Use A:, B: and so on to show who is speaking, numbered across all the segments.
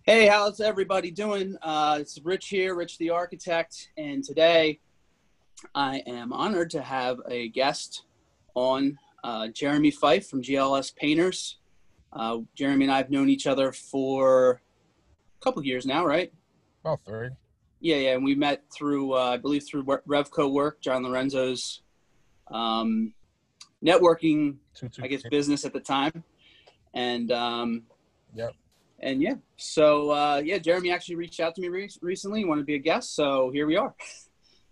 A: Hey, how's everybody doing? It's Rich here, Rich the Architect, and today I am honored to have a guest on, Jeremy Fyfe from GLS Painters. Jeremy and I have known each other for a couple of years now, right?
B: About three.
A: Yeah, and we met through, I believe, through Revco work, John Lorenzo's networking, I guess, business at the time, and
B: Yep.
A: And yeah, so Jeremy actually reached out to me recently. He wanted to be a guest, so here we are.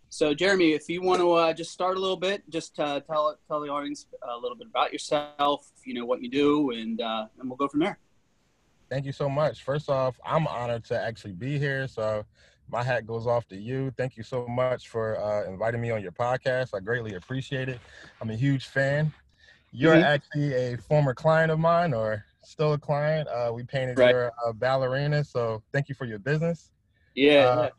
A: So Jeremy, if you want to just start a little bit, just tell the audience a little bit about yourself, what you do, and we'll go from there.
B: Thank you so much. First off, I'm honored to actually be here, so my hat goes off to you. Thank you so much for inviting me on your podcast. I greatly appreciate it. I'm a huge fan. You're actually a former client of mine, or still a client. We painted your ballerina, so thank you for your business.
A: Yeah.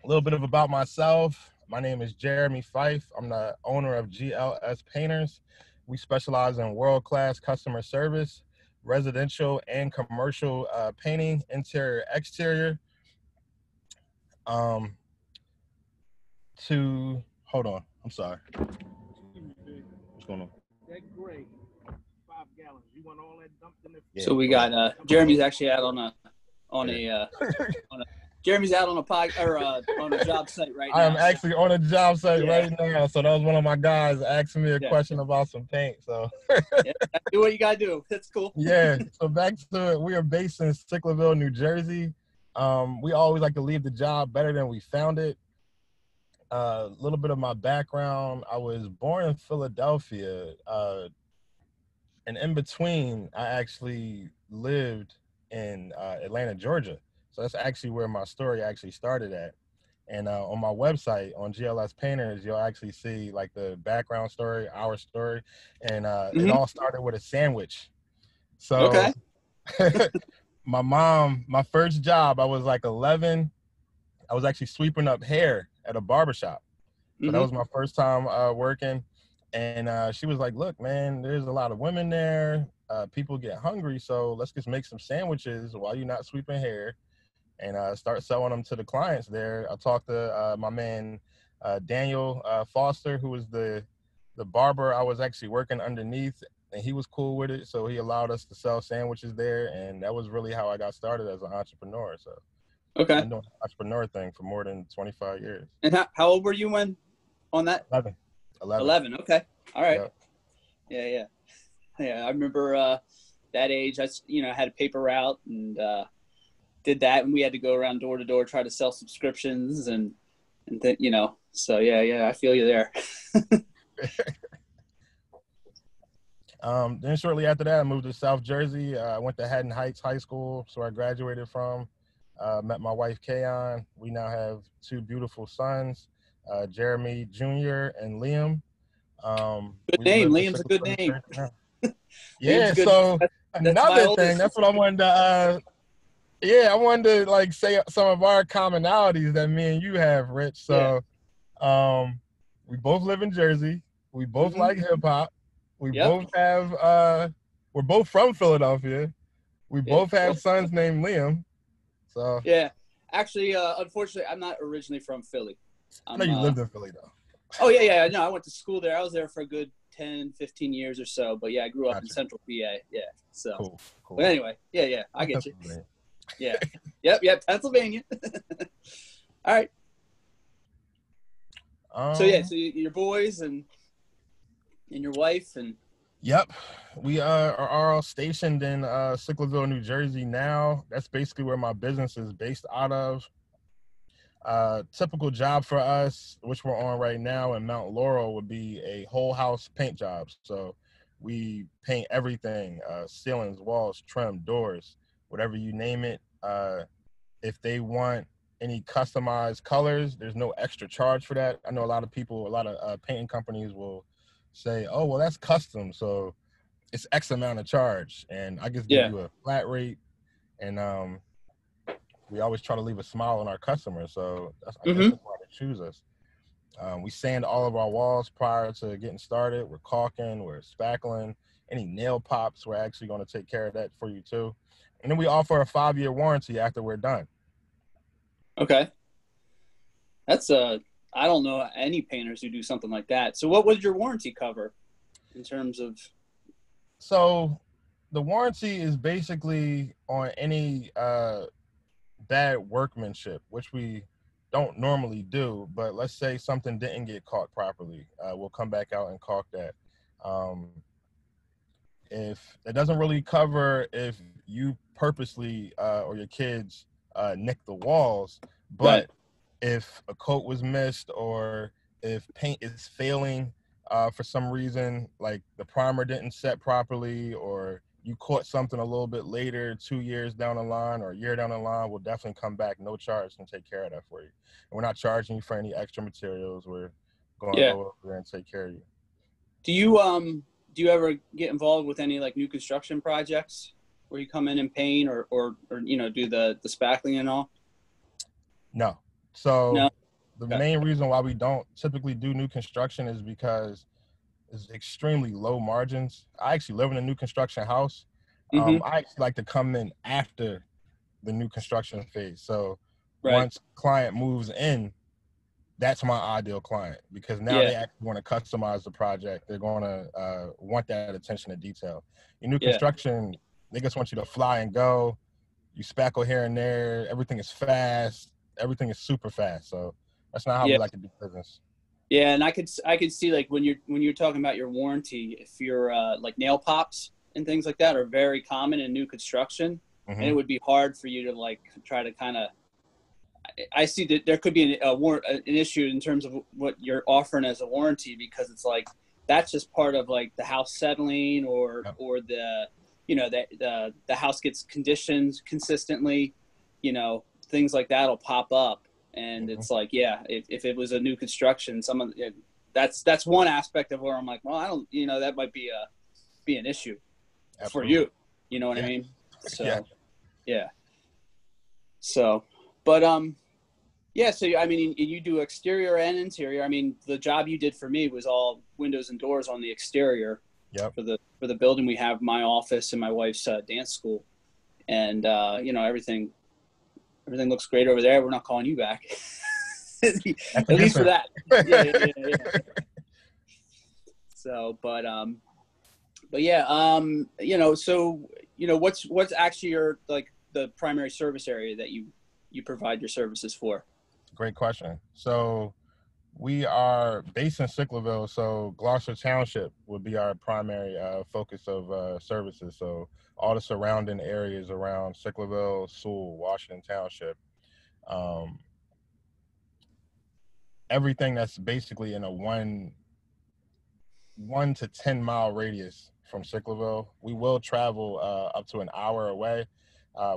B: A little bit about myself. My name is Jeremy Fyfe. I'm the owner of GLS Painters. We specialize in world-class customer service, residential and commercial painting, interior, exterior. Hold on. I'm sorry. What's going on?
C: That gray, 5 gallons. You want all that dumped in the.
A: So we got Jeremy's actually out Jeremy's out on a pod or on a job site right now.
B: I am actually on a job site right now. So that was one of my guys asking me a question about some paint. So
A: do what you gotta do. That's cool.
B: Yeah. So back to it. We are based in Sicklerville, New Jersey. We always like to leave the job better than we found it. A little bit of my background. I was born in Philadelphia. And in between, I actually lived in Atlanta, Georgia. So that's actually where my story actually started at. And on my website, on GLS Painters, you'll actually see like the background story, our story. And it all started with a sandwich. So my mom, my first job, I was like 11. I was actually sweeping up hair at a barbershop. So that was my first time working. And she was like, look, man, there's a lot of women there. People get hungry. So let's just make some sandwiches while you're not sweeping hair and start selling them to the clients there. I talked to my man, Daniel Foster, who was the barber I was actually working underneath, and he was cool with it. So he allowed us to sell sandwiches there. And that was really how I got started as an entrepreneur. So I've been doing the entrepreneur thing for more than 25 years.
A: And how old were you when on that? 11. Okay. All right. Yep. Yeah. I remember that age. I had a paper route and did that, and we had to go around door to door, try to sell subscriptions and then, so yeah, I feel you there.
B: Then shortly after that, I moved to South Jersey. I went to Haddon Heights High School, so I graduated from. Met my wife, Kayon. We now have 2 beautiful sons, Jeremy Jr. and Liam.
A: Good name. Liam's a good name.
B: Yeah, so another thing, that's what I wanted to, I wanted to like say some of our commonalities that me and you have, Rich. So we both live in Jersey. We both like hip hop. We both have, we're both from Philadelphia. We both have sons named Liam. So
A: actually, unfortunately, I'm not originally from Philly.
B: I know you lived in Philly though.
A: Oh yeah. No, I went to school there. I was there for a good 10, 15 years or so. But yeah, I grew up in Central PA. Yeah. So
B: cool.
A: But anyway, I get you. Yeah. Yep. Pennsylvania. All right. So your boys and your wife and.
B: Yep. We are all stationed in Sicklerville, New Jersey now. That's basically where my business is based out of. Typical job for us, which we're on right now in Mount Laurel, would be a whole house paint job. So we paint everything, ceilings, walls, trim, doors, whatever you name it. If they want any customized colors, there's no extra charge for that. I know a lot of painting companies will say, oh, well, that's custom, so it's X amount of charge. And I just give you a flat rate. And we always try to leave a smile on our customers. So I guess that's why they choose us. We sand all of our walls prior to getting started. We're caulking, we're spackling, any nail pops, we're actually going to take care of that for you too. And then we offer a 5-year warranty after we're done.
A: Okay. That's I don't know any painters who do something like that. So what would your warranty cover in terms of?
B: So the warranty is basically on any bad workmanship, which we don't normally do, but let's say something didn't get caulked properly. We'll come back out and caulk that. If it doesn't really cover if you purposely or your kids nick the walls, but
A: Right.
B: if a coat was missed or if paint is failing for some reason, like the primer didn't set properly, or you caught something a little bit later, 2 years down the line or a year down the line, we'll definitely come back, no charge, and take care of that for you. And we're not charging you for any extra materials. We're going to go over there and take care of you.
A: Do you ever get involved with any like new construction projects where you come in and paint or you know, do the spackling and all?
B: No. So
A: no?
B: The main reason why we don't typically do new construction is because it's extremely low margins. I actually live in a new construction house.
A: Mm-hmm.
B: I actually like to come in after the new construction phase. So
A: right.
B: Once client moves in, that's my ideal client, because now they actually want to customize the project. They're going to want that attention to detail. In new construction, they just want you to fly and go. You spackle here and there. Everything is fast. Everything is super fast. So that's not how we like to do business.
A: Yeah, and I could see like when you're talking about your warranty, if you're like nail pops and things like that are very common in new construction, and it would be hard for you to like try to kind of. I see that there could be an issue in terms of what you're offering as a warranty, because it's like that's just part of like the house settling or the, you know, the house gets conditioned consistently, you know, things like that'll pop up. And it's like, if it was a new construction, that's one aspect of where I'm like, well, I don't, you know, that might be an issue for you. You know what I mean? So, So, but, so, I mean, you do exterior and interior. I mean, the job you did for me was all windows and doors on the exterior for the building. We have my office and my wife's dance school, and, you know, everything looks great over there. We're not calling you back. At least for that. Yeah. So, but you know, so, you know, what's actually your, like the primary service area that you provide your services for?
B: Great question. So we are based in Sicklerville, so Gloucester Township would be our primary focus of services. So all the surrounding areas around Sicklerville, Sewell, Washington Township, everything that's basically in a 1 to 10 mile radius from Sicklerville. We will travel up to an hour away.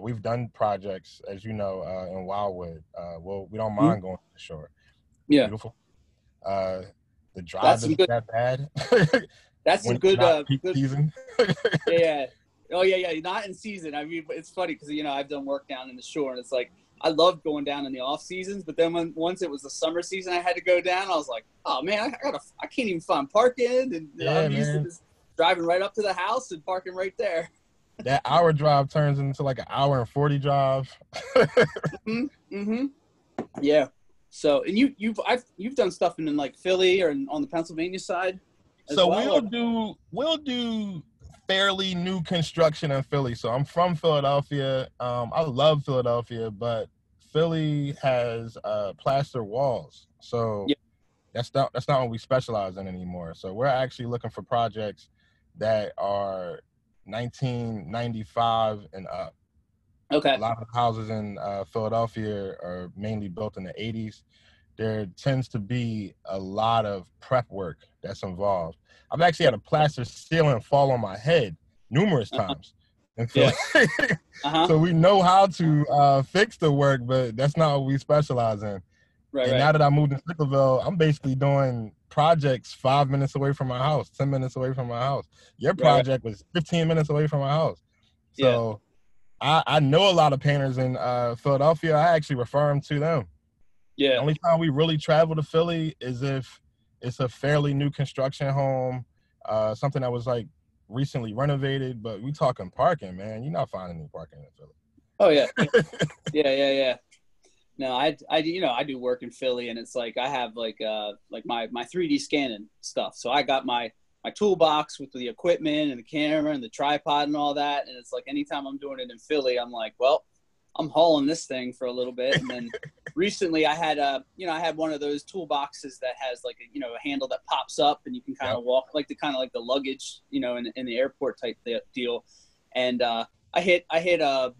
B: We've done projects, as you know, in Wildwood. Well, we don't mind going to the shore.
A: Yeah.
B: Beautiful. The drive isn't that bad.
A: That's some good
B: peak season.
A: Yeah. Oh yeah. Not in season. I mean, it's funny because, you know, I've done work down in the shore, and it's like I love going down in the off seasons, but then once it was the summer season, I had to go down. I was like, oh man, I can't even find parking, and I'm used to just driving right up to the house and parking right there.
B: That hour drive turns into like an hour and 40 drive.
A: Yeah. So, and you've done stuff in like Philly or on the Pennsylvania side.
B: So we'll do fairly new construction in Philly. So I'm from Philadelphia. I love Philadelphia, but Philly has plaster walls. So that's not what we specialize in anymore. So we're actually looking for projects that are 1995 and up.
A: Okay.
B: A lot of houses in Philadelphia are mainly built in the 80s. There tends to be a lot of prep work that's involved. I've actually had a plaster ceiling fall on my head numerous times in Philly. So we know how to fix the work, but that's not what we specialize in. Right. Now that I moved to Sicklerville, I'm basically doing projects 5 minutes away from my house, 10 minutes away from my house. Your project was 15 minutes away from my house. So I know a lot of painters in Philadelphia. I actually refer them to them. Yeah. The only time we really travel to Philly is if it's a fairly new construction home, something that was like recently renovated, but we talking parking, man. You're not finding any parking in Philly.
A: Oh yeah. Yeah. No, I do work in Philly, and it's like I have like my 3D scanning stuff. So I got my toolbox with the equipment and the camera and the tripod and all that. And it's like anytime I'm doing it in Philly, I'm like, well, I'm hauling this thing for a little bit. And then recently I had I had one of those toolboxes that has like a handle that pops up and you can kind of walk like the luggage, in the airport type deal. And I hit a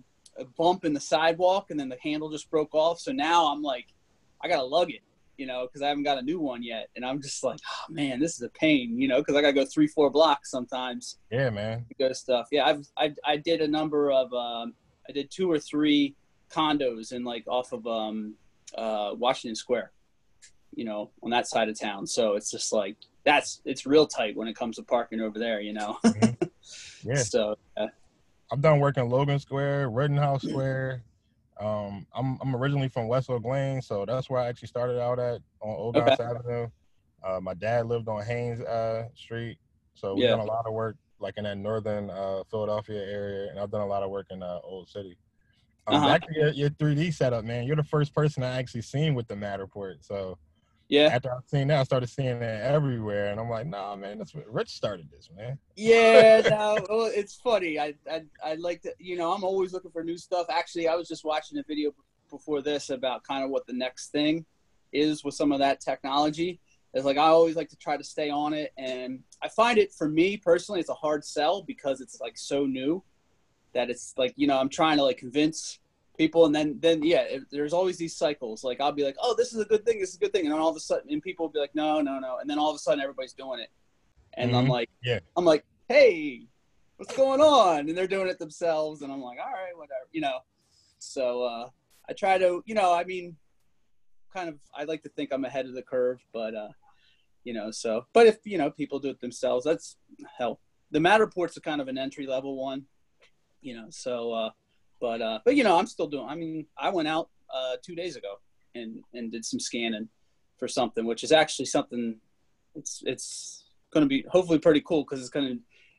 A: bump in the sidewalk, and then the handle just broke off. So now I'm like, I gotta lug it, because I haven't got a new one yet. And I'm just like, oh man, this is a pain, because I gotta go 3-4 blocks sometimes.
B: Yeah, man.
A: To go stuff. Yeah, I did a number of I did 2 or 3 condos in like off of Washington Square, on that side of town. So it's just like it's real tight when it comes to parking over there,
B: Mm-hmm. Yeah.
A: So
B: I've done work in Logan Square, Rittenhouse Square. I'm originally from West Oak Lane, so that's where I actually started out at on Ogontz Avenue. My dad lived on Haynes Street, so we've done a lot of work like in that northern Philadelphia area, and I've done a lot of work in Old City. Back to your 3D setup, man. You're the first person I actually seen with the Matterport. So after I've seen that, I started seeing it everywhere, and I'm like, nah, man, that's what Rich started this, man.
A: Yeah, no, well, it's funny. I like to, I'm always looking for new stuff. Actually, I was just watching a video before this about kind of what the next thing is with some of that technology. It's like I always like to try to stay on it, and I find it, for me personally, it's a hard sell because it's like so new that it's like, I'm trying to like convince people, and then there's always these cycles. Like I'll be like, oh, this is a good thing, and then all of a sudden, and people will be like, no, and then all of a sudden everybody's doing it, and I'm like, hey, what's going on? And they're doing it themselves, and I'm like, all right, whatever, So I try to, kind of, I like to think I'm ahead of the curve, but so, but if people do it themselves, that's hell. The Matterport's a kind of an entry level one, so. But I'm still doing. I mean, I went out 2 days ago and did some scanning for something, which is actually something. It's going to be hopefully pretty cool because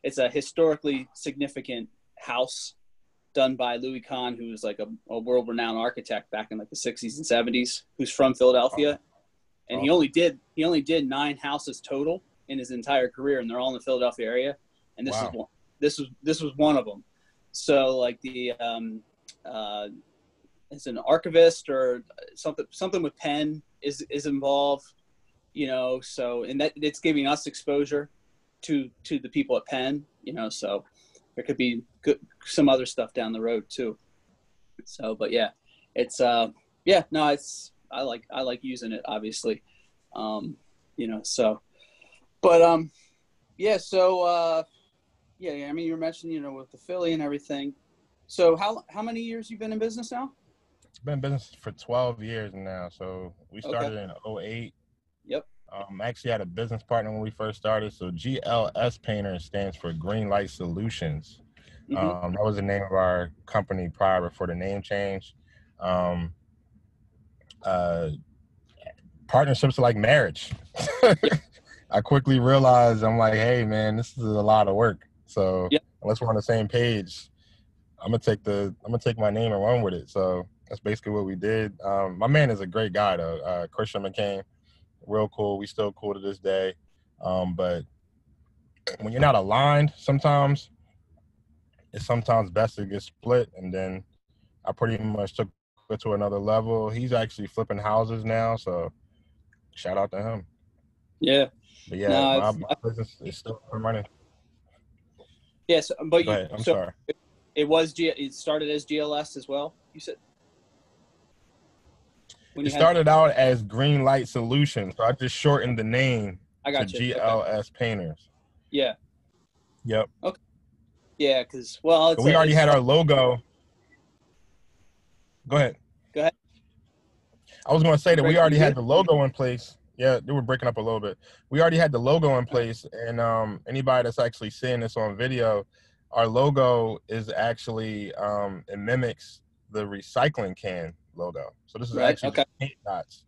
A: it's a historically significant house done by Louis Kahn, who was like a world-renowned architect back in like the 60s and 70s, who's from Philadelphia, and he only did 9 houses total in his entire career, and they're all in the Philadelphia area, and this was one of them. So like the as an archivist or something with pen is involved, so, and that it's giving us exposure to the people at Penn, so there could be some other stuff down the road too. So, but yeah, it's I like using it, obviously, so, but so I mean, you were mentioning, with the Philly and everything. So how many years you been in business now?
B: I've been in business for 12 years now. So we started in 2008.
A: Yep.
B: I actually had a business partner when we first started. So GLS Painters stands for Green Light Solutions. Mm-hmm. That was the name of our company prior before the name change. Partnerships are like marriage. I quickly realized, I'm like, hey man, this is a lot of work. So unless we're on the same page, I'm gonna take my name and run with it. So that's basically what we did. My man is a great guy though. Christian McCain, real cool. We still cool to this day. But when you're not aligned, sometimes it's best to get split. And then I pretty much took it to another level. He's actually flipping houses now. So shout out to him.
A: Yeah.
B: But yeah, my business is still running.
A: Yes, but
B: Go ahead. I'm sorry.
A: It started as GLS as well, you said?
B: It started out as Green Light Solutions, so I just shortened the name to GLS Painters.
A: Yeah.
B: Yep.
A: Okay. Yeah, because we
B: already had our logo. Go ahead. I was going to say that we already had the logo in place. Yeah, they were breaking up a little bit. We already had the logo in place, and anybody that's actually seeing this on video, our logo is actually it mimics the recycling can logo. So this is actually just paint dots,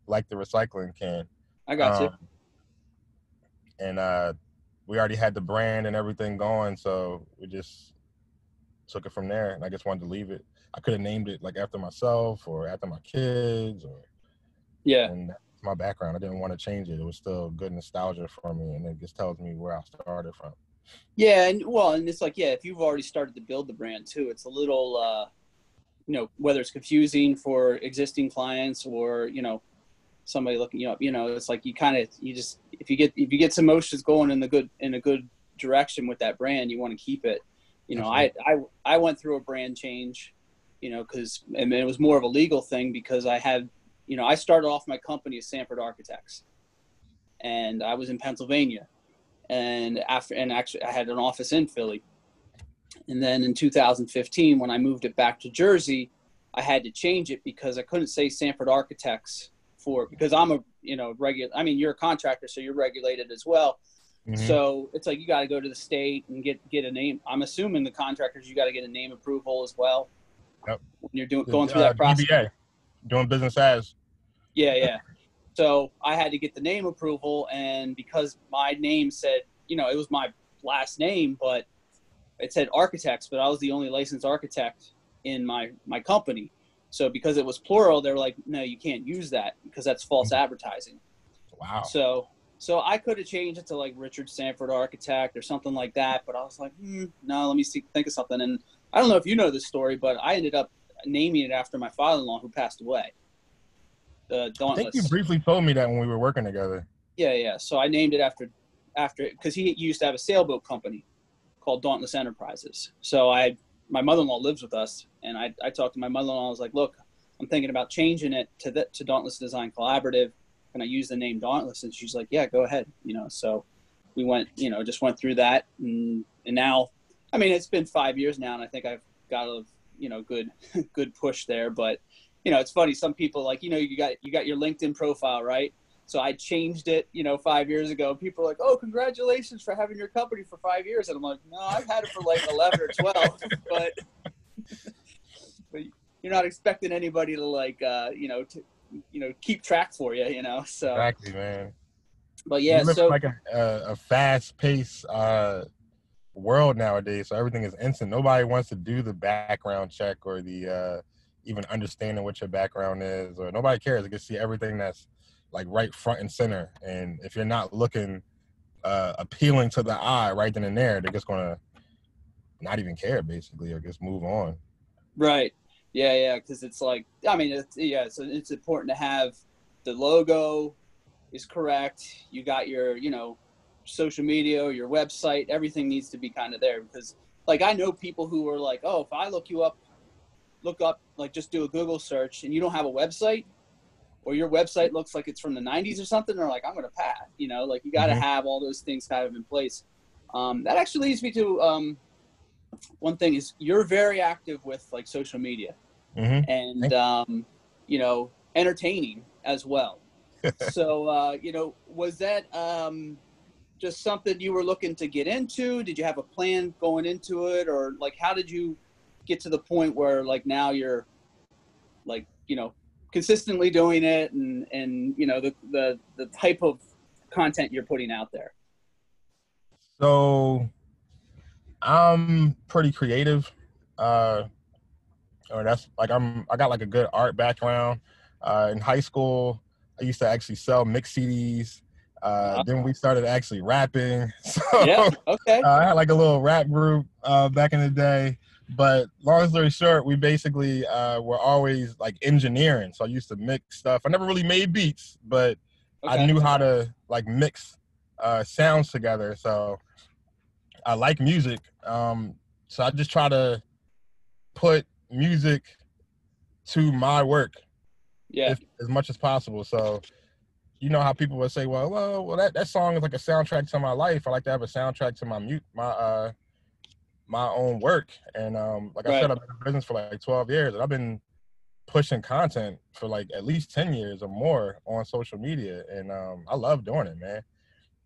B: like the recycling can.
A: I got you.
B: And we already had the brand and everything going, so we just took it from there, and I just wanted to leave it. I could have named it like after myself or after my kids, or and that's my background. I didn't want to change it. It was still good nostalgia for me, and it just tells me where I started from.
A: Yeah, and it's like, if you've already started to build the brand too, it's a little whether it's confusing for existing clients or somebody looking you up, it's like you just if you get some motions going in a good direction with that brand, you want to keep it. I went through a brand change, because it was more of a legal thing, because I had, I started off my company as Sanford Architects, and I was in Pennsylvania, and actually I had an office in Philly. And then in 2015, when I moved it back to Jersey, I had to change it because I couldn't say Sanford Architects because I'm a, you're a contractor, so you're regulated as well. Mm-hmm. So it's like, you got to go to the state and get a name. I'm assuming the contractors, you got to get a name approval as well.
B: Yep.
A: When you're going through that process.
B: DBA, doing business as.
A: Yeah. So I had to get the name approval, and because my name said, it was my last name, but it said architects, but I was the only licensed architect in my company. So because it was plural, they were like, no, you can't use that because that's false advertising.
B: Wow.
A: So I could have changed it to like Richard Sanford Architect or something like that, but I was like, no, let me think of something. And I don't know if you know this story, but I ended up naming it after my father-in-law who passed away. Dauntless.
B: I think you briefly told me that when we were working together.
A: Yeah. So I named it after because he used to have a sailboat company called Dauntless Enterprises. So my mother-in-law lives with us, and I talked to my mother-in-law. I was like, look, I'm thinking about changing it to Dauntless Design Collaborative. Can I use the name Dauntless? And she's like, yeah, go ahead. So we went, just went through that. And now, it's been 5 years now, and I think I've got a, good push there. But, it's funny. Some people you got your LinkedIn profile, right? So I changed it, 5 years ago. People are like, oh, congratulations for having your company for 5 years. And I'm like, no, I've had it for like 11 or 12, but you're not expecting anybody to keep track for you, so.
B: Exactly, man.
A: But yeah,
B: you live in like a fast-paced world nowadays, so everything is instant. Nobody wants to do the background check or the even understanding what your background is, or nobody cares. They can see everything that's like right front and center, and if you're not looking appealing to the eye right then and there, they're just gonna not even care, basically, or just move on.
A: Right. Yeah. Because it's like, it's important to have the logo is correct. You got your, social media, your website, everything needs to be kind of there. Because like, I know people who are like, oh, if I look up, like just do a Google search and you don't have a website, or your website looks like it's from the 90s or something, they're like, I'm going to pass. Like you got to have all those things kind of in place. That actually leads me to one thing is you're very active with like social media and, entertaining as well. So, was that just something you were looking to get into? Did you have a plan going into it? Or like, how did you get to the point where like now you're like, consistently doing it and the type of content you're putting out there?
B: So I'm pretty creative. Or that's like I got like a good art background. In high school, I used to actually sell mix CDs. Then we started actually rapping. So
A: yeah, okay.
B: I had like a little rap group back in the day. But long story short, we basically were always like engineering. So I used to mix stuff. I never really made beats, but I knew how to like mix sounds together. So I like music. So I just try to put music to my work as much as possible. So you know how people would say, well, that song is like a soundtrack to my life. I like to have a soundtrack to my own work. And like I said, I've been in business for like 12 years, and I've been pushing content for like at least 10 years or more on social media. And I love doing it, man.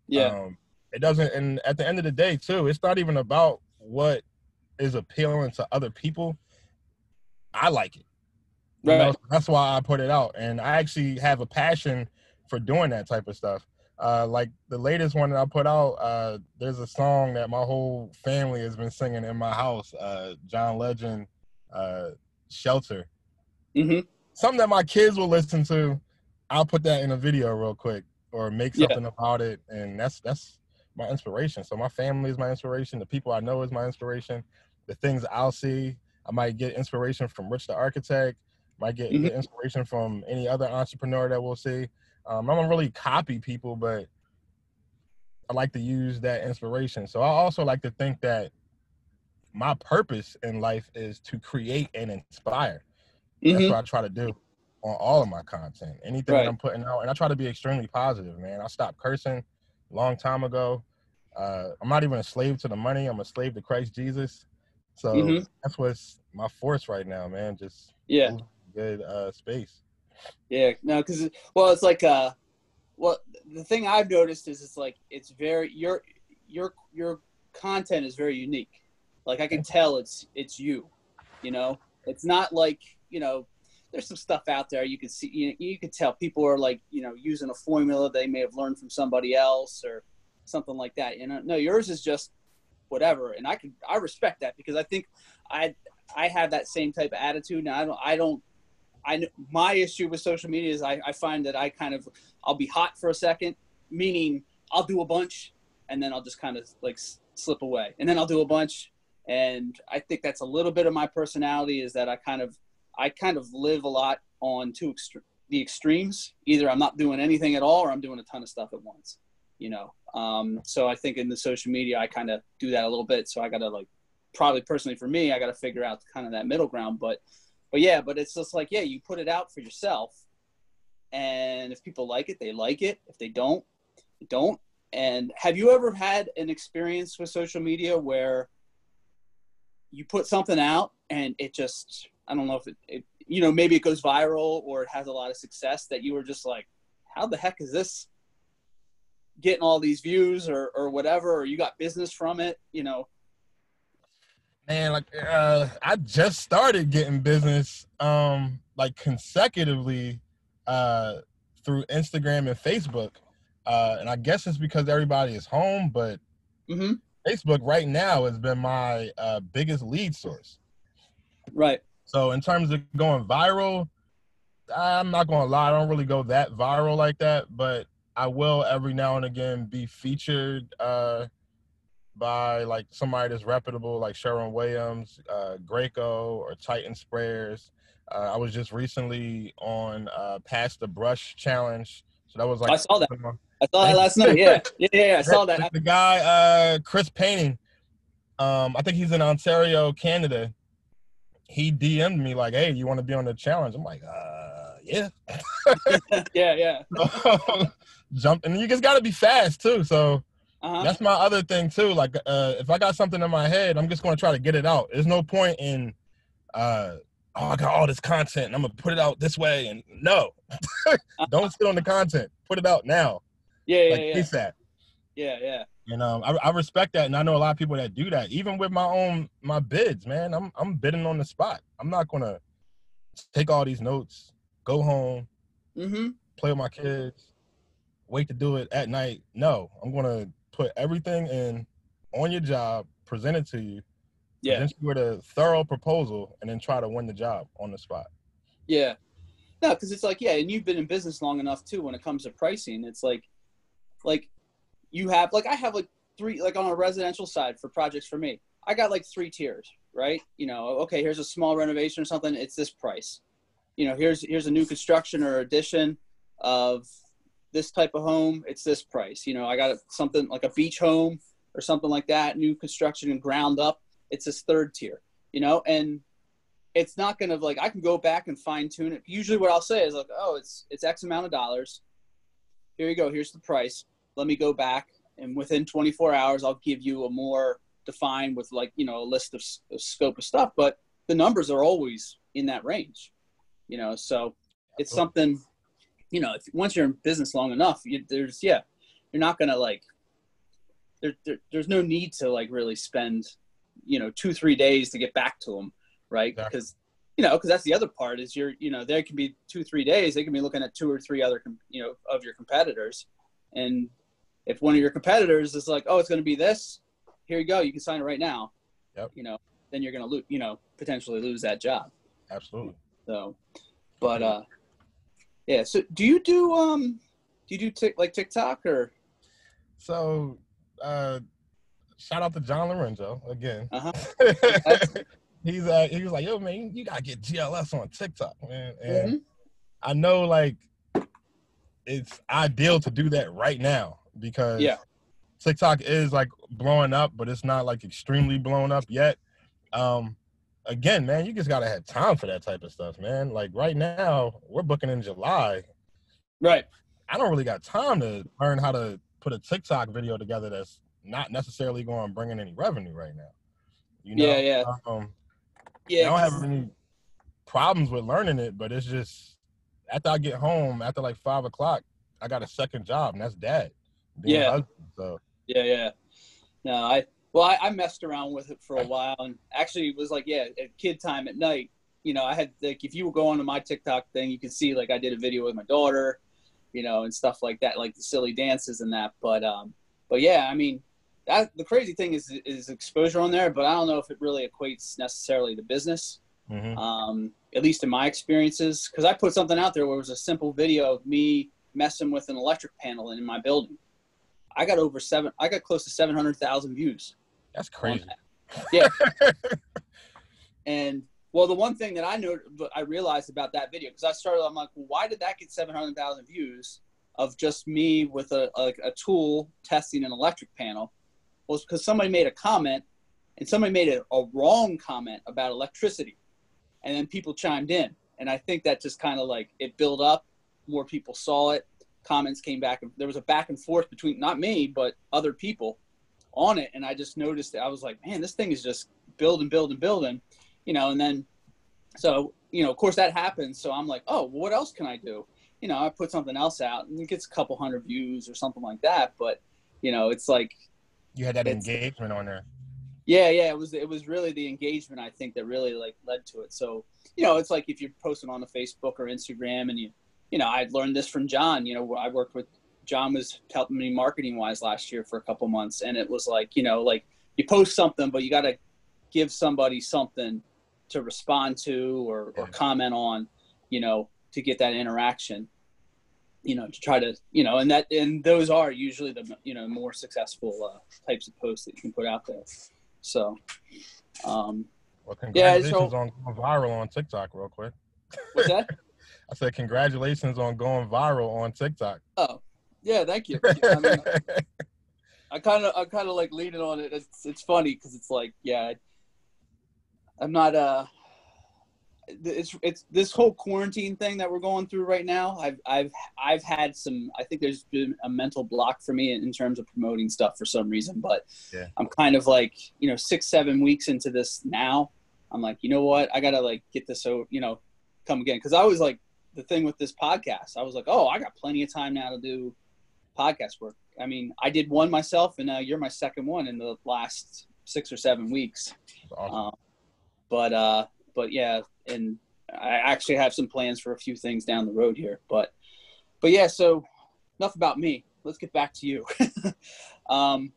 A: Yeah.
B: It doesn't, and at the end of the day too, it's not even about what is appealing to other people. I like it. You know, that's why I put it out. And I actually have a passion for doing that type of stuff. Like the latest one that I put out, there's a song that my whole family has been singing in my house, John Legend, Shelter.
A: Mm-hmm.
B: Something that my kids will listen to. I'll put that in a video real quick or make something about it. And that's my inspiration. So my family is my inspiration. The people I know is my inspiration. The things I'll see, I might get inspiration from Rich the Architect, might get inspiration from any other entrepreneur that we'll see. I don't really copy people, but I like to use that inspiration. So I also like to think that my purpose in life is to create and inspire. That's what I try to do on all of my content, anything that I'm putting out. And I try to be extremely positive, man. I stopped cursing a long time ago. I'm not even a slave to the money. I'm a slave to Christ Jesus. So that's what's my force right now, man. Just good space.
A: Yeah, no, because it's like well, the thing I've noticed is it's like it's very your content is very unique. Like I can tell it's you, you know. It's not like, you know, there's some stuff out there you can see, you can tell people are like, you know, using a formula they may have learned from somebody else or something like that. You know, no, yours is just whatever, and I respect that because I think I have that same type of attitude. Now my issue with social media is I find that I'll be hot for a second, meaning I'll do a bunch and then I'll just kind of like slip away, and then I'll do a bunch. And I think that's a little bit of my personality is that I kind of live a lot on the extremes. Either I'm not doing anything at all or I'm doing a ton of stuff at once, you know? So I think in the social media, I kind of do that a little bit. So I got to like, probably personally for me, I got to figure out kind of that middle ground, but it's just like, you put it out for yourself. And if people like it, they like it. If they don't, they don't. And have you ever had an experience with social media where you put something out and it just, I don't know if it you know, maybe it goes viral or it has a lot of success that you were just like, how the heck is this getting all these views or whatever, or you got business from it, you know?
B: Man, like I just started getting business like consecutively through Instagram and Facebook. And I guess it's because everybody is home, but Facebook right now has been my biggest lead source.
A: Right.
B: So in terms of going viral, I'm not going to lie, I don't really go that viral like that, but I will every now and again be featured by like somebody that's reputable, like Sharon Williams, Graco, or Titan Sprayers. I was just recently on Pass the Brush Challenge. So that was like,
A: I saw that. I saw that last night. Yeah. I saw that.
B: The guy, Chris Painting, I think he's in Ontario, Canada. He DM'd me like, hey, you want to be on the challenge? I'm like, yeah.
A: Yeah.
B: Jump, and you just got to be fast too. So that's my other thing too. Like, if I got something in my head, I'm just going to try to get it out. There's no point in, I got all this content and I'm going to put it out this way. And no, don't sit on the content. Put it out now.
A: Yeah.
B: ASAP.
A: Yeah.
B: And I respect that, and I know a lot of people that do that. Even with my bids, man, I'm bidding on the spot. I'm not gonna take all these notes, go home, play with my kids, wait to do it at night. No, I'm gonna put everything in on your job, present it to you, present you with a thorough proposal, and then try to win the job on the spot.
A: Yeah. No, because it's like, and you've been in business long enough too. When it comes to pricing, it's like you have, like, I have like three, like on a residential side for projects for me, I got like 3 tiers, right? You know, okay, here's a small renovation or something. It's this price. You know, here's a new construction or addition of this type of home. It's this price. You know, I got something like a beach home or something like that, new construction and ground up. It's this 3rd tier, you know, and it's not going to, like, I can go back and fine tune it. Usually what I'll say is like, oh, it's X amount of dollars. Here you go. Here's the price. Let me go back, and within 24 hours, I'll give you a more defined with, like, you know, a list of scope of stuff. But the numbers are always in that range, you know. So it's something, you know, once you're in business long enough, you're not gonna like. There's no need to like really spend, you know, 2-3 days to get back to them, right? Because because that's the other part is there can be 2-3 days. They can be looking at 2 or 3 other, of your competitors. And if one of your competitors is like, oh, it's going to be this, here you go, you can sign it right now.
B: Yep.
A: You know, then you're going to lose, you know, potentially lose that job.
B: Absolutely.
A: So, but yeah. So do you do like TikTok or?
B: So, shout out to John Lorenzo again. He was like, yo, man, you gotta get GLS on TikTok, man. And I know, like, it's ideal to do that right now because TikTok is like blowing up, but it's not like extremely blown up yet. Again, man, you just gotta have time for that type of stuff, man. Like right now, we're booking in July.
A: Right.
B: I don't really got time to learn how to put a TikTok video together that's not necessarily going to bring in any revenue right now. You know?
A: Yeah.
B: I don't have any problems with learning it, but it's just after I get home, after like 5 o'clock, I got a second job, and that's dad. Being a husband, so.
A: Yeah. No, I messed around with it for a while, and actually it was like, at kid time at night, you know, I had, like, if you were going to my TikTok thing, you can see, like, I did a video with my daughter, you know, and stuff like that, like the silly dances and that. But yeah, I mean, the crazy thing is exposure on there, but I don't know if it really equates necessarily to business. At least in my experiences, because I put something out there where it was a simple video of me messing with an electric panel in my building. I got close to 700,000 views.
B: That's crazy.
A: Yeah. And well, the one thing that I realized about that video, because I'm like, well, why did that get 700,000 views of just me with a tool testing an electric panel? Well, it's because somebody made a comment, and somebody made a wrong comment about electricity, and then people chimed in, and I think that just kind of like it built up. More people saw it. Comments came back, and there was a back and forth between not me but other people on it, and I just noticed that I was like, man, this thing is just building, you know. And then so, you know, of course that happens, so I'm like, oh, well, what else can I do? You know, I put something else out and it gets a couple hundred views or something like that, but you know, it's like
B: you had that engagement on there.
A: Yeah, it was really the engagement, I think, that really like led to it. So, you know, it's like if you're posting on the Facebook or Instagram, and you know, I learned this from John. You know, I worked with John, was helping me marketing wise last year for a couple months, and it was like, you know, like you post something, but you got to give somebody something to respond to or comment on, you know, to get that interaction, you know, to try to, you know, and those are usually the, you know, more successful types of posts that you can put out there. So,
B: well, congratulations on going viral on TikTok real quick.
A: What's that?
B: I said, congratulations on going viral on TikTok.
A: Oh, yeah. Thank you. I mean, I kind of like leaning on it. It's funny because it's like, yeah, I'm not, it's this whole quarantine thing that we're going through right now. I've had some, I think there's been a mental block for me in terms of promoting stuff for some reason, but I'm kind of like, you know, 6-7 weeks into this now, I'm like, you know what, I got to like get this, so, you know, come again. Cause I was like, the thing with this podcast, I was like, oh, I got plenty of time now to do podcast work. I mean, I did one myself, and now you're my second one in the last 6 or 7 weeks.
B: Awesome.
A: But yeah, and I actually have some plans for a few things down the road here. But yeah, so enough about me. Let's get back to you. So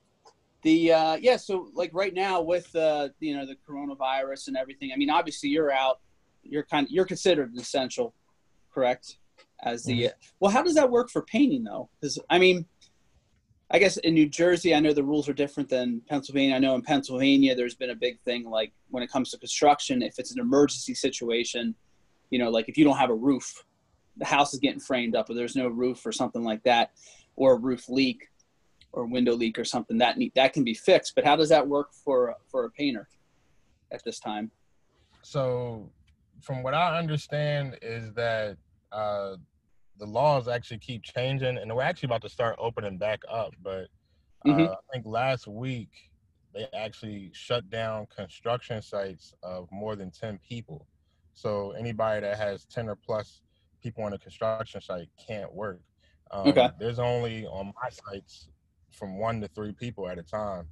A: like right now with you know, the coronavirus and everything. I mean, obviously you're out. You're considered essential, correct? As the well, how does that work for painting though? Because I mean, I guess in New Jersey, I know the rules are different than Pennsylvania. I know in Pennsylvania, there's been a big thing, like when it comes to construction, if it's an emergency situation, you know, like if you don't have a roof, the house is getting framed up, or there's no roof or something like that, or a roof leak or window leak or something, that can be fixed. But how does that work for a painter at this time?
B: So from what I understand is that the laws actually keep changing, and we're actually about to start opening back up. But I think last week they actually shut down construction sites of more than 10 people. So anybody that has 10 or plus people on a construction site can't work. There's only on my sites from 1 to 3 people at a time.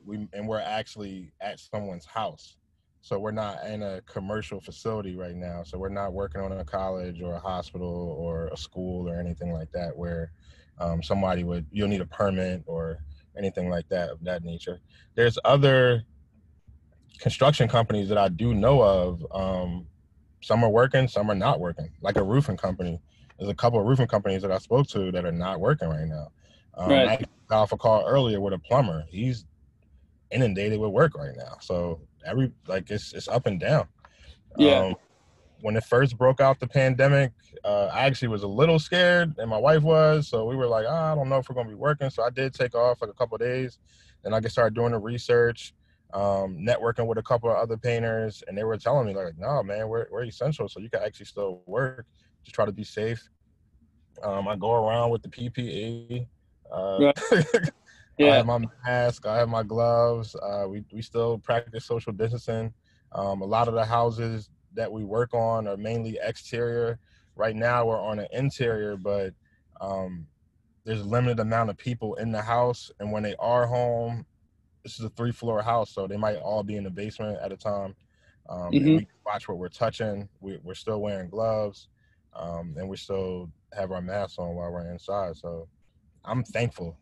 B: We're actually at someone's house. So we're not in a commercial facility right now. So we're not working on a college or a hospital or a school or anything like that, where you'll need a permit or anything like that of that nature. There's other construction companies that I do know of. Some are working, some are not working. Like a roofing company. There's a couple of roofing companies that I spoke to that are not working right now. I got off a call earlier with a plumber. He's inundated with work right now. So it's up and down. When it first broke out, the pandemic, I actually was a little scared, and my wife was. So we were like, I don't know if we're going to be working. So I did take off like a couple of days. Then I could start doing the research, networking with a couple of other painters. And they were telling me, like, no, man, we're essential. So you can actually still work. Just try to be safe. I go around with the PPE. I have my mask. I have my gloves. We still practice social distancing. A lot of the houses that we work on are mainly exterior. Right now we're on an interior, but there's a limited amount of people in the house. And when they are home, this is a 3-floor house, so they might all be in the basement at a time. And we watch what we're touching. We're still wearing gloves, and we still have our masks on while we're inside. So I'm thankful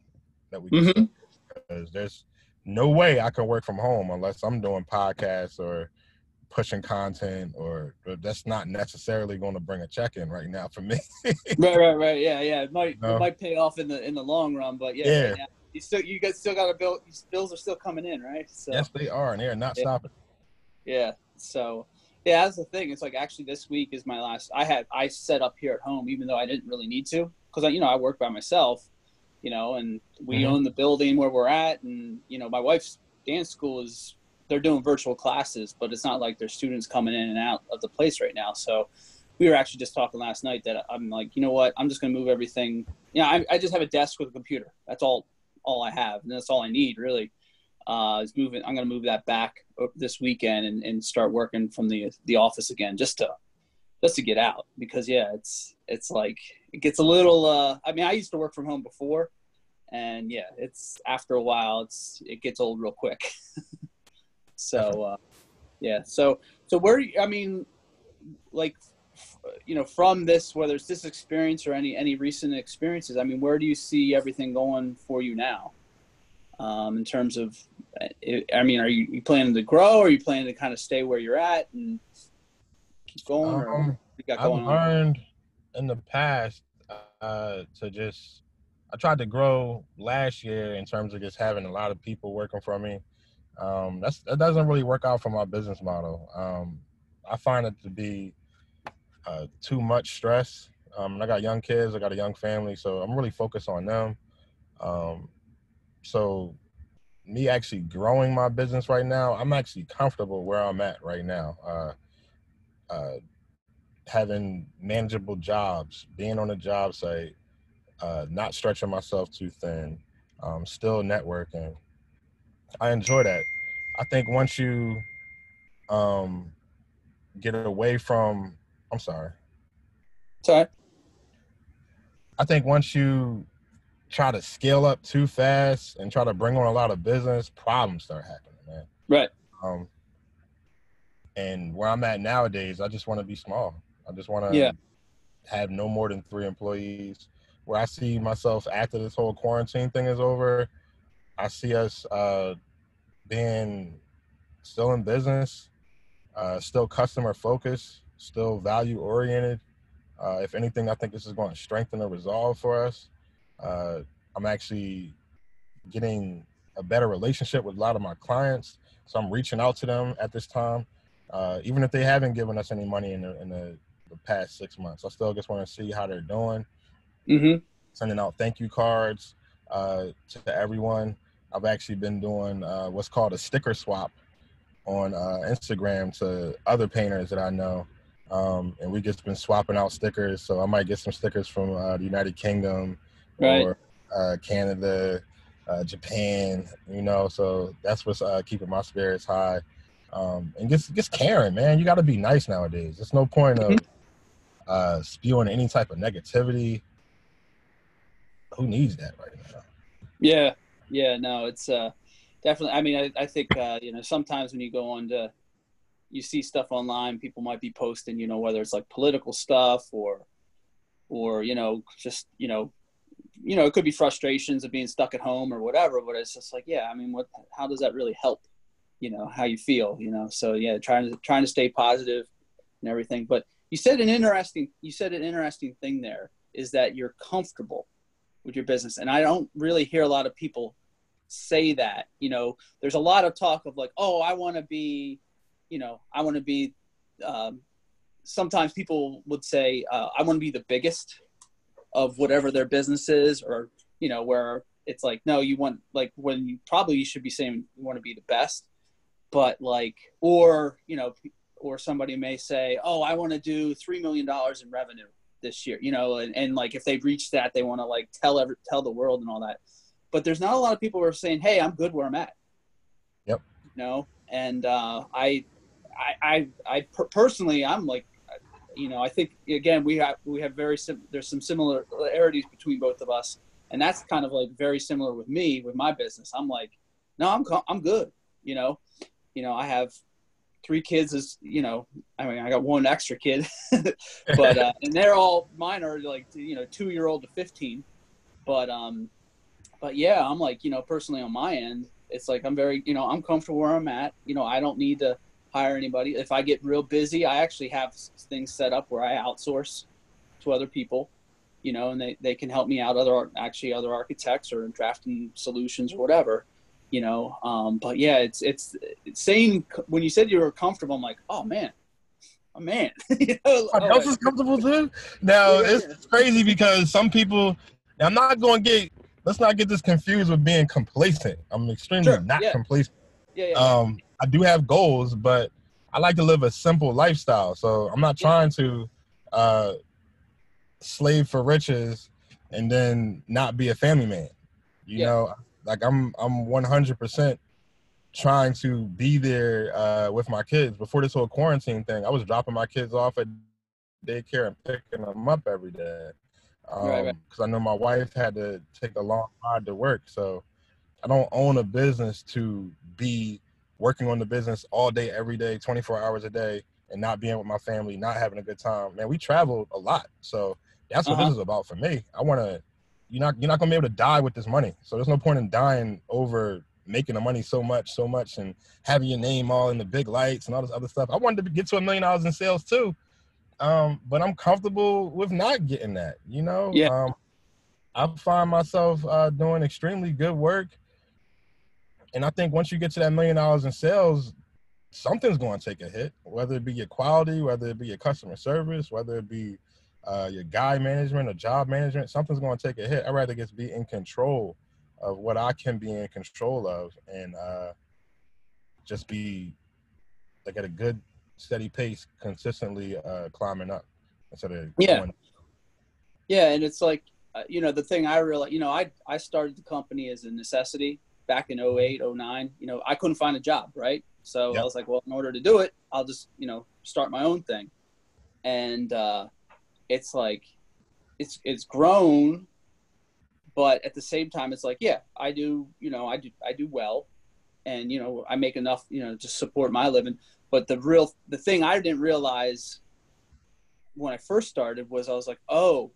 B: that we can still, because there's no way I can work from home unless I'm doing podcasts or pushing content, or that's not necessarily going to bring a check in right now for me.
A: Right. Yeah. It might pay off in the long run, but right now, you guys still got to build. These bills are still coming in, right? So
B: yes, they are, and they're not stopping.
A: Yeah. So that's the thing. It's like, actually this week is my last. I set up here at home, even though I didn't really need to, because I work by myself, and we own the building where we're at, and my wife's dance school they're doing virtual classes, but it's not like there's students coming in and out of the place right now. So we were actually just talking last night that I'm like, you know what, I'm just going to move everything. I just have a desk with a computer. That's all I have. And that's all I need really, is moving. I'm going to move that back this weekend and start working from the office again, just to get out, because it's like, it gets a little, I used to work from home before, and it's after a while, it gets old real quick. So, so where, from this, whether it's this experience or any recent experiences, where do you see everything going for you now? In terms of, are you planning to grow, or are you planning to kind of stay where you're at and keep going? Or what you got going
B: I've learned in the past I tried to grow last year in terms of just having a lot of people working for me. That doesn't really work out for my business model. I find it to be too much stress. I got young kids, I got a young family, so I'm really focused on them. So me actually growing my business right now, I'm actually comfortable where I'm at right now. Having manageable jobs, being on a job site, not stretching myself too thin, still networking. I enjoy that. I think once you get away from, I'm sorry.
A: Sorry.
B: I think once you try to scale up too fast and try to bring on a lot of business, problems start happening, man.
A: Right.
B: And where I'm at nowadays, I just want to be small. I just want to have no more than 3 employees. Where I see myself after this whole quarantine thing is over, I see us being still in business, still customer focused, still value oriented. If anything, I think this is going to strengthen the resolve for us. I'm actually getting a better relationship with a lot of my clients, so I'm reaching out to them at this time, even if they haven't given us any money in the past 6 months. I still just want to see how they're doing. Sending out thank you cards to everyone. I've actually been doing what's called a sticker swap on Instagram to other painters that I know. And we just been swapping out stickers. So I might get some stickers from the United Kingdom or Canada, Japan, so that's what's keeping my spirits high. And just caring, man. You got to be nice nowadays. There's no point of spewing any type of negativity. Who needs that right now?
A: Yeah, no, it's definitely, I think, sometimes when you go on you see stuff online, people might be posting, whether it's like political stuff or just, you know, it could be frustrations of being stuck at home or whatever, but it's just like, yeah, I mean, how does that really help, you know, how you feel, you know? So yeah, trying to stay positive and everything. But you said an interesting thing there is that you're comfortable with your business. And I don't really hear a lot of people say that. You know, there's a lot of talk of like, oh, I want to be, sometimes people would say, I want to be the biggest of whatever their business is, or, you know, where it's like, no, you want, like, when you should be saying you want to be the best, but like, or, you know, or somebody may say, oh, I want to do $3 million in revenue this year, you know, and like, if they've reached that, they want to like tell the world and all that. But there's not a lot of people who are saying, hey, I'm good where I'm at.
B: Yep.
A: You know, and personally, I'm like, you know, I think again, there's some similarities between both of us, and that's kind of like very similar with me with my business. I'm like, no, I'm good. You know, I have 3 kids, as you know, I mean, I got 1 extra kid, but and they're all, mine are like, you know, 2-year-old to 15, but yeah, I'm like, you know, personally on my end, it's like, I'm very, you know, I'm comfortable where I'm at. You know, I don't need to hire anybody. If I get real busy, I actually have things set up where I outsource to other people, you know, and they can help me out, other architects or drafting solutions or whatever, you know. But yeah, it's saying, when you said you were comfortable, I'm like, oh man. You know,
B: else is comfortable too. Now it's crazy because some people, let's not get this confused with being complacent. I'm extremely complacent. I do have goals, but I like to live a simple lifestyle. So I'm not trying to slave for riches and then not be a family man. You know, like I'm 100% trying to be there with my kids. Before this whole quarantine thing, I was dropping my kids off at daycare and picking them up every day. Because I know my wife had to take a long ride to work. So I don't own a business to be working on the business all day, every day, 24 hours a day, and not being with my family, not having a good time. Man, we traveled a lot. So that's what this is about for me. You're not gonna be able to die with this money. So there's no point in dying over making the money so much and having your name all in the big lights and all this other stuff. I wanted to get to $1 million in sales too. But I'm comfortable with not getting that, you know? I find myself doing extremely good work. And I think once you get to that $1 million in sales, something's going to take a hit, whether it be your quality, whether it be your customer service, whether it be your guy management or job management, something's going to take a hit. I'd rather just be in control of what I can be in control of, and just be like at a good, steady pace, consistently climbing up instead of going.
A: Yeah, and it's like, you know, the thing I realized, you know, I started the company as a necessity back in 08, 09. You know, I couldn't find a job, right? So I was like, well, in order to do it, I'll just, you know, start my own thing. And it's like, it's grown, but at the same time, it's like, yeah, I do well, and, you know, I make enough, you know, to support my living. But the thing I didn't realize when I first started was, I was like, oh,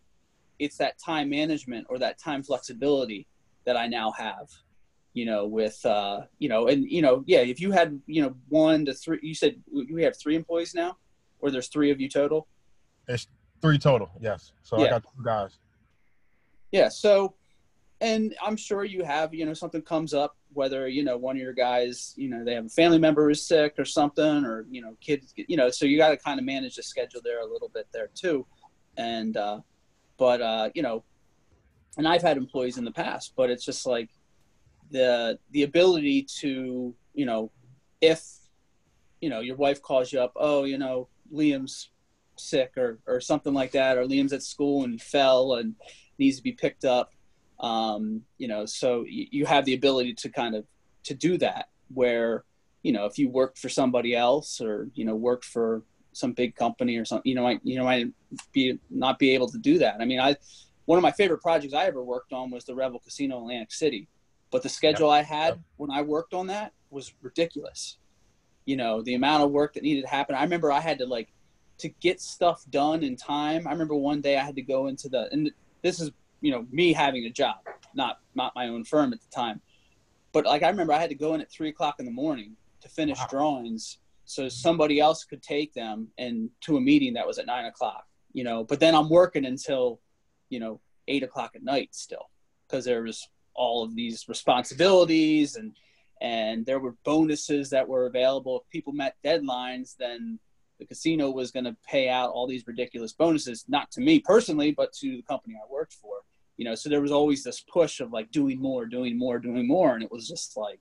A: it's that time management or that time flexibility that I now have, you know, with, you know, and, you know, yeah, if you had, you know, 1 to 3, you said we have 3 employees now, or there's 3 of you total?
B: It's 3 total. Yes. So I got 2 guys.
A: Yeah. So, and I'm sure you have, you know, something comes up, whether, you know, one of your guys, you know, they have a family member who's sick or something, or, you know, kids, you know, so you got to kind of manage the schedule there a little bit there too. And, you know, and I've had employees in the past, but it's just like the ability to, you know, if, you know, your wife calls you up, oh, you know, Liam's sick or something like that, or Liam's at school and fell and needs to be picked up. You know, so you have the ability to kind of to do that, where, you know, if you worked for somebody else, or, you know, worked for some big company or something, you might not be able to do that. I mean, one of my favorite projects I ever worked on was the Revel Casino in Atlantic City, but the schedule I had when I worked on that was ridiculous. You know, the amount of work that needed to happen. I remember I had to get stuff done in time. I remember one day I had to go into and this is, me having a job, not my own firm at the time. But like, I remember I had to go in at 3 o'clock in the morning to finish drawings so somebody else could take them and to a meeting that was at 9 o'clock, but then I'm working until, 8 o'clock at night still, because there was all of these responsibilities and there were bonuses that were available. If people met deadlines, then the casino was going to pay out all these ridiculous bonuses, not to me personally, but to the company I worked for. So there was always this push of like doing more. And it was just like,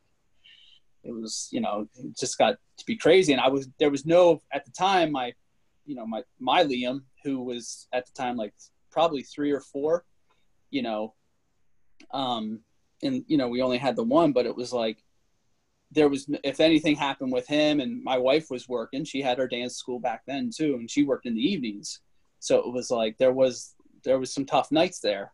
A: it just got to be crazy. And there was no, at the time, my Liam, who was at the time, like probably 3 or 4, and, we only had the one, but it was like, if anything happened with him, and my wife was working, she had her dance school back then too. And she worked in the evenings. So it was like, there was some tough nights there.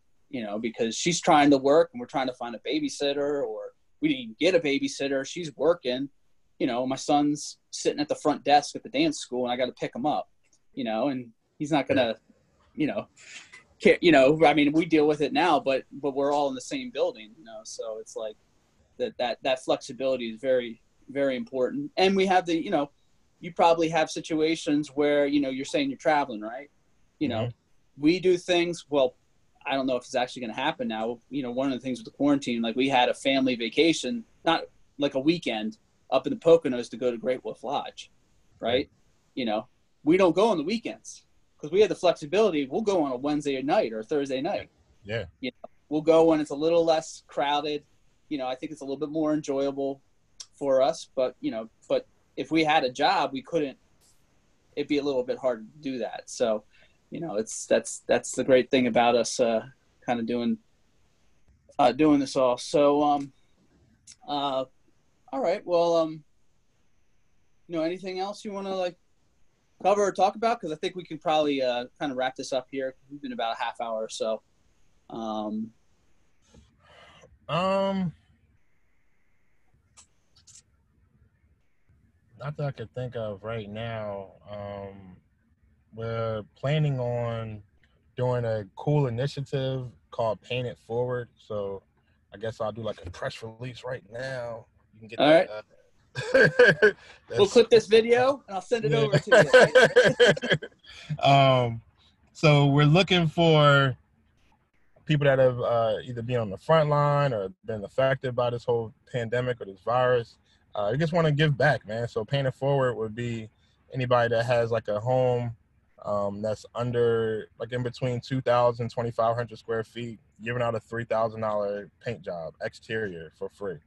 A: Because she's trying to work and we're trying to find a babysitter, or we didn't even get a babysitter. She's working, my son's sitting at the front desk at the dance school and I got to pick him up, and he's not going to, care, I mean, we deal with it now, but we're all in the same building, so it's like that flexibility is very, very important. And we have you probably have situations where, you're saying you're traveling, right? We do things, well, I don't know if it's actually going to happen now. One of the things with the quarantine, like we had a family vacation, not like a weekend up in the Poconos to go to Great Wolf Lodge. Right. We don't go on the weekends because we have the flexibility. We'll go on a Wednesday night or a Thursday night. Yeah. We'll go when it's a little less crowded. I think it's a little bit more enjoyable for us, but if we had a job, we couldn't, it'd be a little bit hard to do that. So, that's the great thing about us, kind of doing this all. So, all right. Well, anything else you want to like cover or talk about? Cause I think we can probably, kind of wrap this up here. We've been about a half hour or so.
B: Not that I could think of right now. We're planning on doing a cool initiative called Paint It Forward. So I guess I'll do like a press release right now. You can get
A: all
B: that.
A: Right. We'll clip this video and I'll send it over to
B: you. So we're looking for people that have either been on the front line or been affected by this whole pandemic or this virus. We just want to give back, man. So Paint It Forward would be anybody that has like a home that's under, like in between 2,000, 2,500 square feet, giving out a $3,000 paint job, exterior, for free.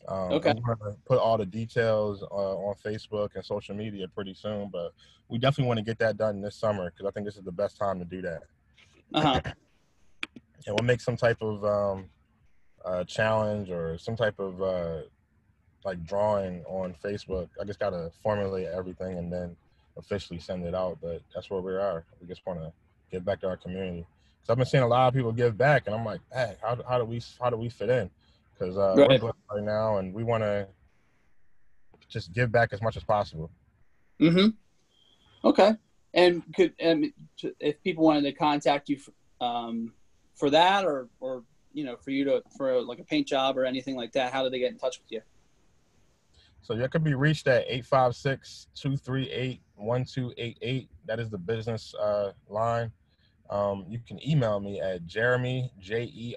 A: Okay.
B: We're going to put all the details on Facebook and social media pretty soon, but we definitely want to get that done this summer because I think this is the best time to do that.
A: Uh-huh.
B: And we'll make some type of challenge or some type of like drawing on Facebook. I just got to formulate everything and then officially send it out, but that's where we are. We just want to give back to our community. So I've been seeing a lot of people give back, and I'm like, hey, how do we fit in? Because
A: right.
B: We're blessed right now, and we want to just give back as much as possible.
A: Mm-hmm. Okay. And if people wanted to contact you for that, or for you for like a paint job or anything like that, how do they get in touch with you?
B: So you can be reached at 856-238-1288. That is the business line. You can email me at Jeremy, JEREMY,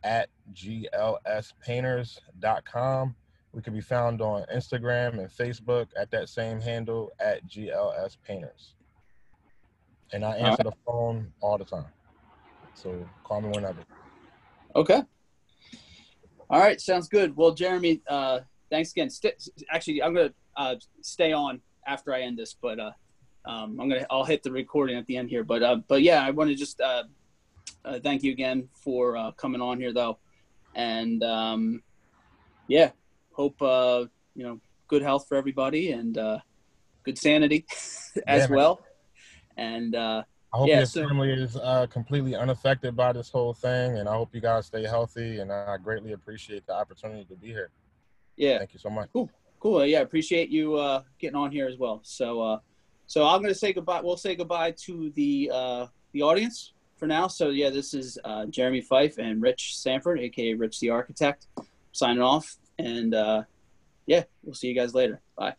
B: @glspainters.com. We can be found on Instagram and Facebook at that same handle, at GLS Painters. And I answer the phone all the time. So call me whenever.
A: Okay. All right, sounds good. Well, Jeremy, thanks again. Actually, I'm gonna stay on after I end this, but I'll hit the recording at the end here. But yeah, I want to just thank you again for coming on here, though, and yeah, hope good health for everybody and good sanity as well. And
B: I hope your family is completely unaffected by this whole thing, and I hope you guys stay healthy, and I greatly appreciate the opportunity to be here.
A: Yeah.
B: Thank you so much.
A: Cool. Yeah, appreciate you getting on here as well. So I'm going to say goodbye. We'll say goodbye to the audience, for now. So yeah, this is Jeremy Fyfe and Rich Sanford, aka Rich the Architect, signing off. And yeah, we'll see you guys later. Bye.